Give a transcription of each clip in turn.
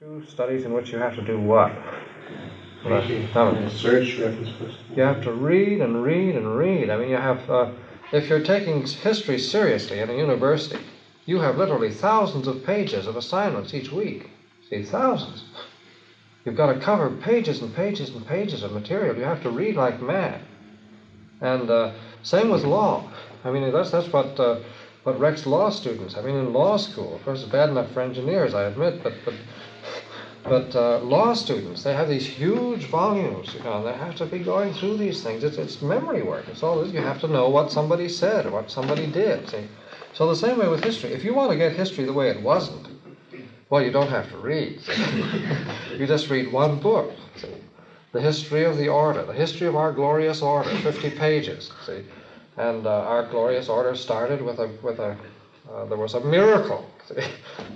Two studies in which you have to do what? Search reference books. You have to read and read and read. I mean, you have, if you're taking history seriously in a university, you have literally thousands of pages of assignments each week. See, thousands. You've got to cover pages and pages and pages of material. You have to read like mad. And same with law. I mean, that's what wrecks law students. I mean, in law school, of course, it's bad enough for engineers, I admit, but law students, they have these huge volumes, you know, and they have to be going through these things. It's memory work. It's all this. You have to know what somebody said or what somebody did. See? So the same way with history. If you want to get history the way it wasn't, well, you don't have to read. You just read one book. See? The history of the order, the history of our glorious order, 50 pages. See? And our glorious order started with there was a miracle. See?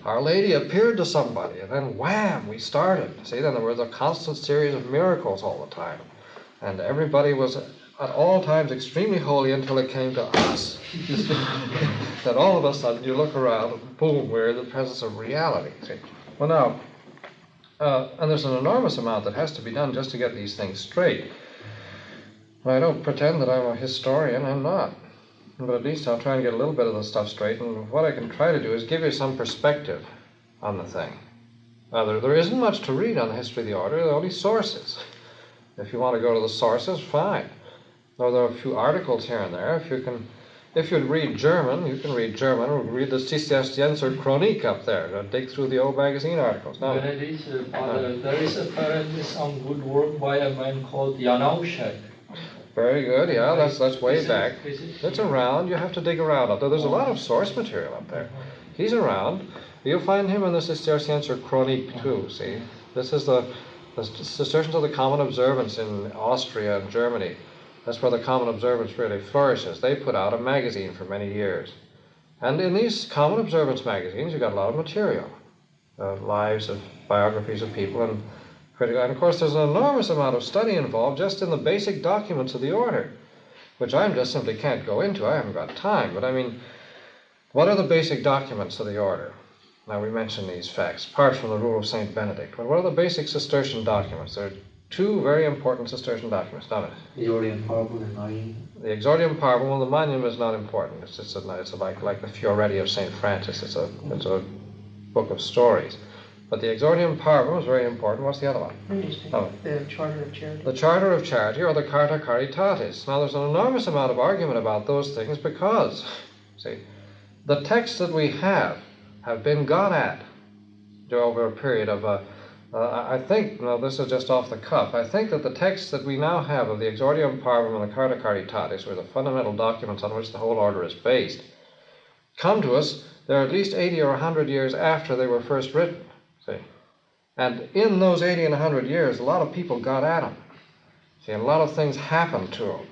Our Lady appeared to somebody, and then wham, we started. See, then there was a constant series of miracles all the time. And everybody was at all times extremely holy until it came to us. That all of a sudden you look around and boom, we're in the presence of reality. See? Well now, and there's an enormous amount that has to be done just to get these things straight. I don't pretend that I'm a historian, I'm not. But at least I'll try and get a little bit of the stuff straight, and what I can try to do is give you some perspective on the thing. There isn't much to read on the history of the order, there are only sources. If you want to go to the sources, fine. Though there are a few articles here and there. If you read German, you can read German, or read the Cistercienser Chronik up there, dig through the old magazine articles. Now, Benedict, there is apparently some good work by a man called Janauschek. Very good, yeah, that's way back. It's around, you have to dig around up there. There's a lot of source material up there. He's around. You'll find him in the Cistercienser Chronik too, see. This is the Cistercians of the Common Observance in Austria and Germany. That's where the Common Observance really flourishes. They put out a magazine for many years. And in these Common Observance magazines, you've got a lot of material. Lives of biographies of people and critical. And of course, there's an enormous amount of study involved just in the basic documents of the order, which I just simply can't go into. I haven't got time. But I mean, what are the basic documents of the order? Now, we mentioned these facts, apart from the rule of St. Benedict. But what are the basic Cistercian documents? There are two very important Cistercian documents, don't it? The Exordium Parvum and Magnum. The Exordium Parvum, well, the Magnum is not important. It's like the Fioretti of St. Francis. It's a book of stories. But the Exordium Parvum is very important. What's the other one? The Charter of Charity. The Charter of Charity, or the Carta Caritatis. Now, there's an enormous amount of argument about those things because, see, the texts that we have been got at over a period of, I think, no, this is just off the cuff, I think that the texts that we now have of the Exordium Parvum and the Carta Caritatis, or the fundamental documents on which the whole order is based, come to us, they're at least 80 or 100 years after they were first written. See? And in those 80 and 100 years, a lot of people got at them. See, and a lot of things happened to them.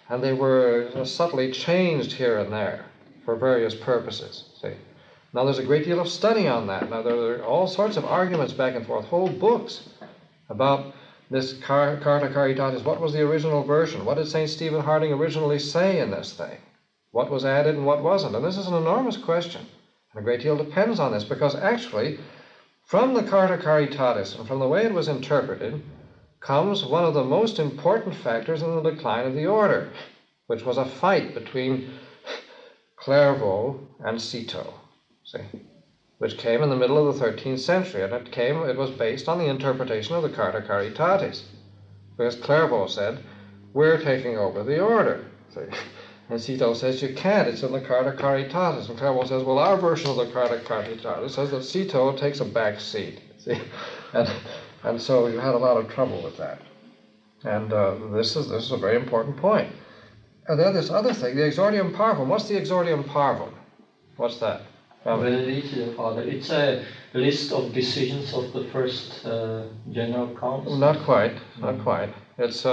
And they were subtly changed here and there for various purposes. See? Now, there's a great deal of study on that. Now, there are all sorts of arguments back and forth, whole books about this Carta Caritatis. What was the original version? What did St. Stephen Harding originally say in this thing? What was added and what wasn't? And this is an enormous question. And a great deal depends on this, because actually, from the Carta Caritatis and from the way it was interpreted comes one of the most important factors in the decline of the order, which was a fight between Clairvaux and Citeaux, see, which came in the middle of the 13th century, and it was based on the interpretation of the Carta Caritatis, because Clairvaux said, we're taking over the order, see. And Citeaux says, you can't, it's in the Carta Caritatis. And Clairvaux says, well, our version of the Carta Caritatis says that Citeaux takes a back seat. See? And so you had a lot of trouble with that. And this is a very important point. And then this other thing, the Exordium Parvum. What's the Exordium Parvum? What's that? It's a list of decisions of the first General Council. Not quite, not quite. It's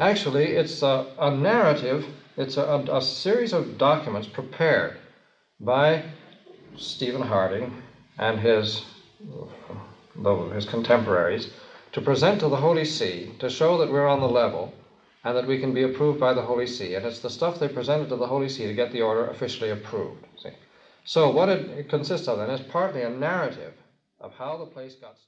actually, it's a narrative. It's a series of documents prepared by Stephen Harding and his contemporaries to present to the Holy See, to show that we're on the level and that we can be approved by the Holy See. And it's the stuff they presented to the Holy See to get the order officially approved. See? So what it consists of then is partly a narrative of how the place got started.